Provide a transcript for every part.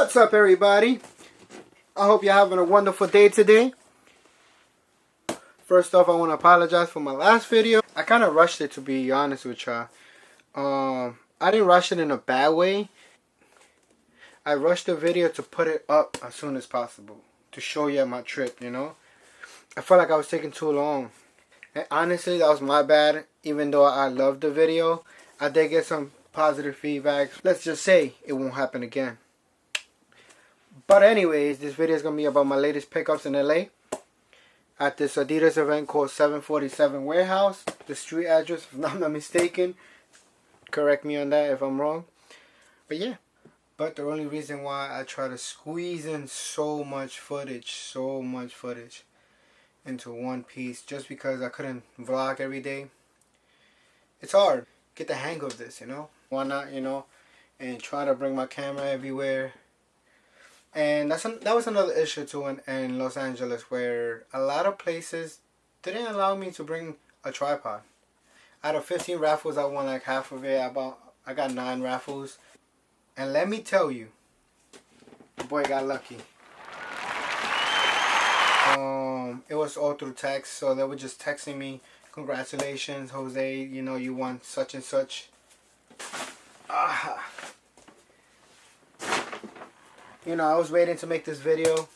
What's up, everybody? I hope you're having a wonderful day today. First off, I want to apologize for my last video. I kind of rushed it, to be honest with y'all. I didn't rush it in a bad way. I rushed the video to put it up as soon as possible to show you my trip, you know. I felt like I was taking too long. And honestly, that was my bad. Even though I loved the video, I did get some positive feedback. Let's just say it won't happen again. But anyways, this video is going to be about my latest pickups in LA at this Adidas event called 747 Warehouse. The street address, if I'm not mistaken. Correct me on that if I'm wrong. But yeah. But the only reason why I try to squeeze in so much footage into one piece, just because I couldn't vlog every day. It's hard. Get the hang of this, you know. Why not, you know, and try to bring my camera everywhere. And that was another issue too in Los Angeles, where a lot of places didn't allow me to bring a tripod. Out of 15 raffles, I won like half of it. I got 9 raffles. And let me tell you, the boy got lucky. It was all through text, so they were just texting me, "Congratulations, Jose, you know, you won such and such." You know, I was waiting to make this video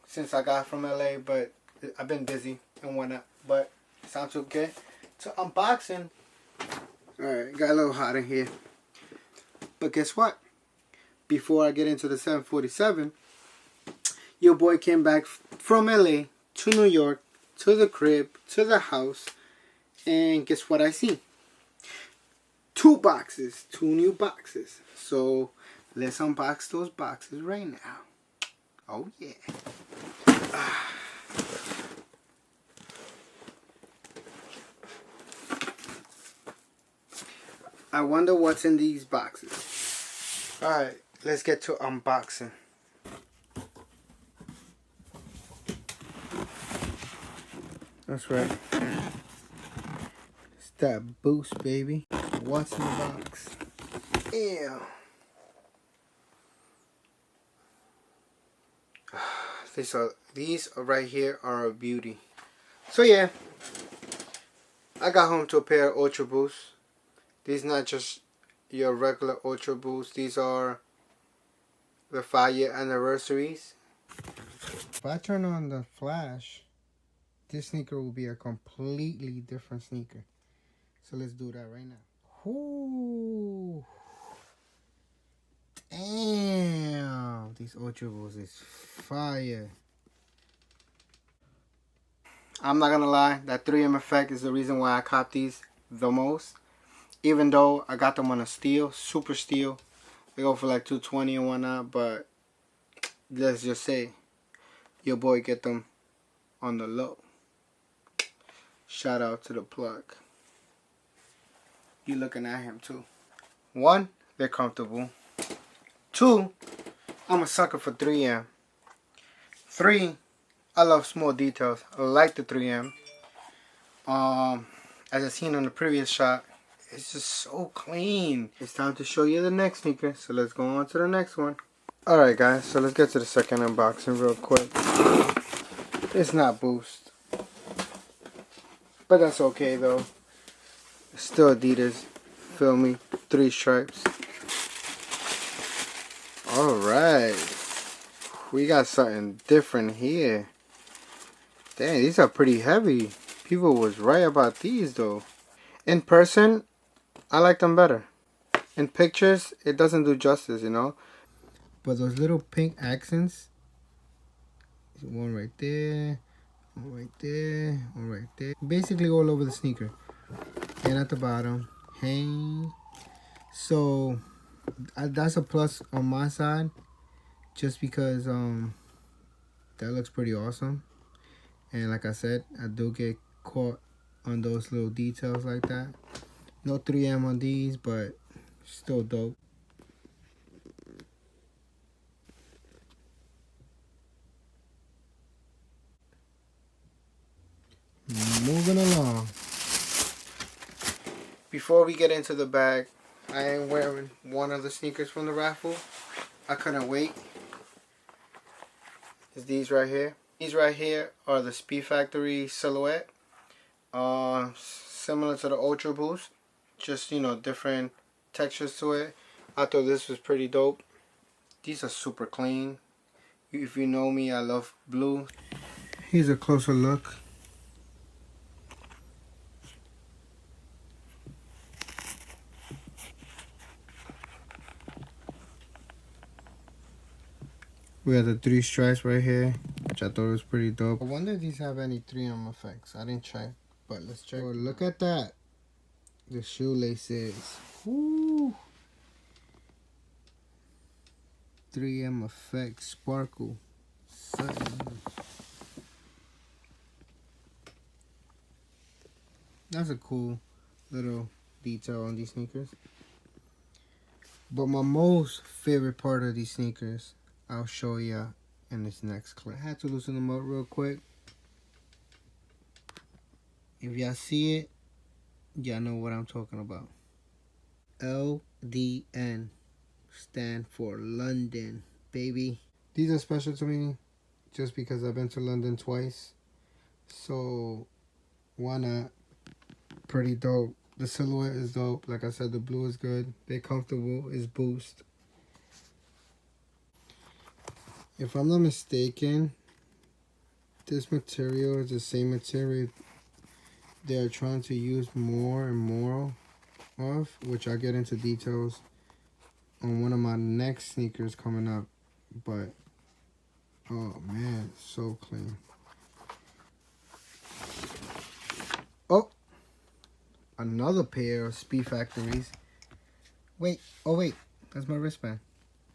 since I got from LA, but I've been busy and whatnot. But it's time to get to unboxing. Alright, got a little hot in here. But guess what? Before I get into the 747, your boy came back from LA to New York, to the crib, to the house, and guess what I see? 2 boxes, 2 new boxes. So let's unbox those boxes right now. Oh yeah. I wonder what's in these boxes. Alright, let's get to unboxing. That's right. It's that Boost, baby. What's in the box? Ew. These right here are a beauty. So yeah, I got home to a pair of Ultra Boosts. These not just your regular Ultra Boosts. These are the 5-year anniversaries. If I turn on the flash, this sneaker will be a completely different sneaker. So let's do that right now. Ooh. Damn, these Ultra Boosts is fire. I'm not gonna lie, that 3M effect is the reason why I cop these the most. Even though I got them on a steal, super steal. They go for like $220 and whatnot, but let's just say your boy get them on the low. Shout out to the plug. You looking at him too. 1, they're comfortable. 2, I'm a sucker for 3M. 3, I love small details. I like the 3M. As I seen on the previous shot, it's just so clean. It's time to show you the next sneaker, so let's go on to the next one. Alright guys, so let's get to the second unboxing real quick. It's not Boost, but that's okay though. It's still Adidas. Feel me? 3 stripes. Alright, we got something different here. Dang, these are pretty heavy. People was right about these though. In person, I like them better. In pictures, it doesn't do justice, you know. But those little pink accents, one right there, one right there, one right there, basically all over the sneaker. And at the bottom, hang. So that's a plus on my side, just because that looks pretty awesome. And like I said, I do get caught on those little details like that. No 3M on these, but still dope. Moving along. Before we get into the bag, I am wearing one of the sneakers from the raffle. I couldn't wait. It's these right here. These right here are the Speed Factory Silhouette. Similar to the Ultra Boost. Just, you know, different textures to it. I thought this was pretty dope. These are super clean. If you know me, I love blue. Here's a closer look. We have the 3 stripes right here, which I thought was pretty dope. I wonder if these have any 3M effects. I didn't check, but let's check. Oh, look at that. The shoelaces. Woo. 3M effect, sparkle. Something. That's a cool little detail on these sneakers. But my most favorite part of these sneakers, I'll show ya in this next clip. I had to loosen them up real quick. If y'all see it, y'all know what I'm talking about. LDN stand for London, baby. These are special to me just because I've been to London twice. So why not? Pretty dope. The silhouette is dope. Like I said, the blue is good. They're comfortable. It's Boost. If I'm not mistaken, this material is the same material they are trying to use more and more of, which I'll get into details on one of my next sneakers coming up. But oh man, so clean. Oh, another pair of Speed Factories. Wait, oh wait, that's my wristband.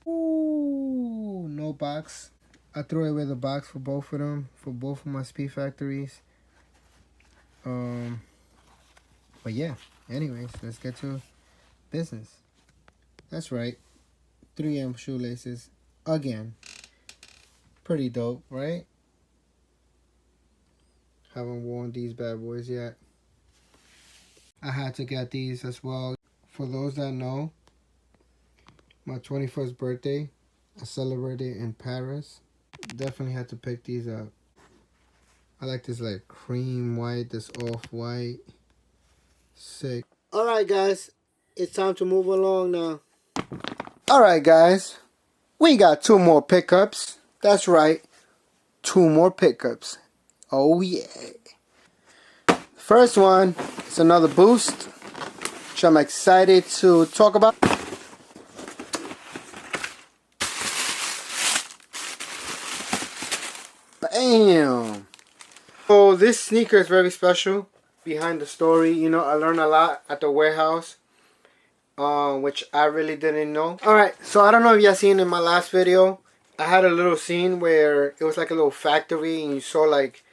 Ooh, no box. I threw away the box for both of them, for both of my Speed Factories. But yeah, anyways, let's get to business. That's right, 3M shoelaces again. Pretty dope, right? Haven't worn these bad boys yet. I had to get these as well. For those that know, my 21st birthday, I celebrated in Paris. Definitely had to pick these up. I like this like cream white, this off-white. Sick. Alright guys, it's time to move along now. Alright guys, we got 2 more pickups. That's right, 2 more pickups. Oh yeah. First one is another Boost, which I'm excited to talk about. Bam! So this sneaker is very special. Behind the story, you know, I learned a lot at the warehouse, which I really didn't know. Alright, so I don't know if y'all seen in my last video, I had a little scene where it was like a little factory and you saw like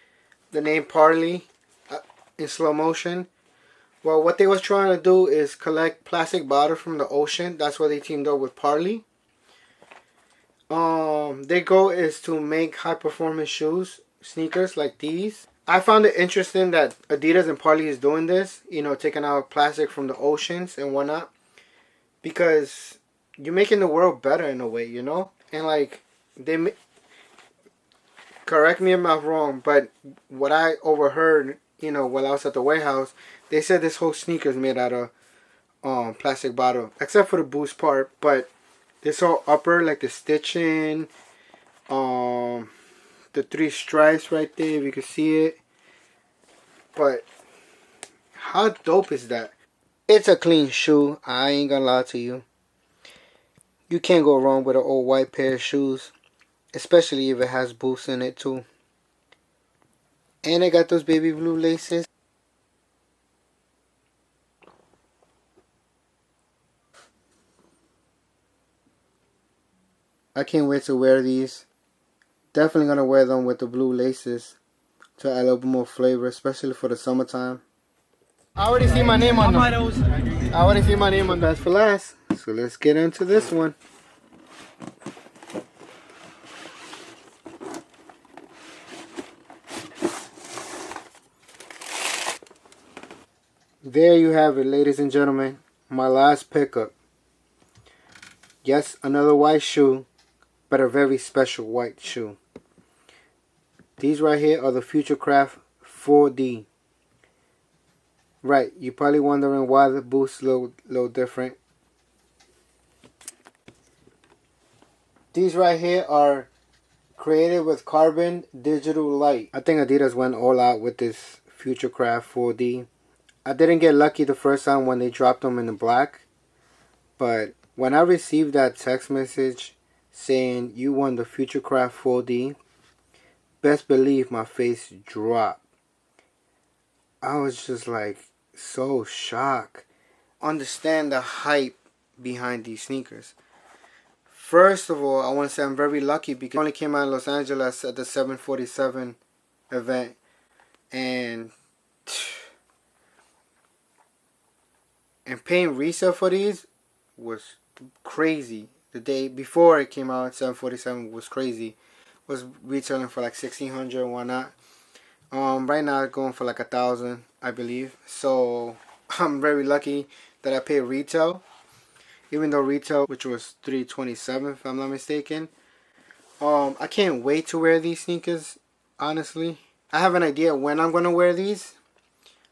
the name Parley in slow motion. Well, what they was trying to do is collect plastic bottles from the ocean. That's why they teamed up with Parley. Their goal is to make high performance shoes, sneakers like these. I found it interesting that Adidas and Parley is doing this, you know, taking out plastic from the oceans and whatnot, because you're making the world better in a way, you know. And like correct me if I'm wrong, but what I overheard, you know, while I was at the warehouse, they said this whole sneaker is made out of plastic bottle, except for the Boost part. But this whole upper, like the stitching, the 3 stripes right there, if you can see it. But how dope is that? It's a clean shoe, I ain't gonna lie to you. You can't go wrong with an old white pair of shoes, especially if it has Boost in it too. And I got those baby blue laces. I can't wait to wear these. Definitely gonna wear them with the blue laces to add a little bit more flavor, especially for the summertime. I already see my name on them. I already see my name on Best for Last. So let's get into this one. There you have it, ladies and gentlemen. My last pickup. Yes, another white shoe, but a very special white shoe. These right here are the Futurecraft 4D. Right, you're probably wondering why the boot's a little different. These right here are created with carbon digital light. I think Adidas went all out with this Futurecraft 4D. I didn't get lucky the first time when they dropped them in the black. But when I received that text message saying you won the Futurecraft 4D, best believe my face dropped. I was just like so shocked. Understand the hype behind these sneakers. First of all, I want to say I'm very lucky because it only came out in Los Angeles at the 747 event. And paying resale for these was crazy. The day before it came out, 747 was crazy. Was retailing for like 1,600 and whatnot. Right now it's going for like 1,000, I believe. So I'm very lucky that I paid retail. Even though retail, which was $327 if I'm not mistaken. I can't wait to wear these sneakers, honestly. I have an idea when I'm going to wear these,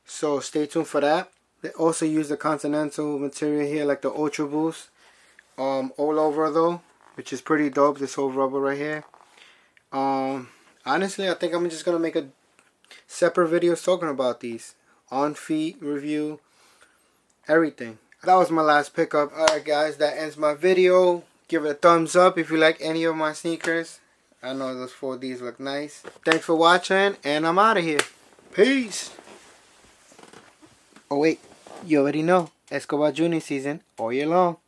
so stay tuned for that. They also use the Continental material here, like the Ultra Boost, all over though, which is pretty dope, this whole rubber right here. Honestly, I think I'm just going to make a separate video talking about these. On feet review, everything. That was my last pickup. Alright guys, that ends my video. Give it a thumbs up if you like any of my sneakers. I know those 4Ds look nice. Thanks for watching, and I'm out of here. Peace. Oh wait, you already know. Escobar Junior season all year long.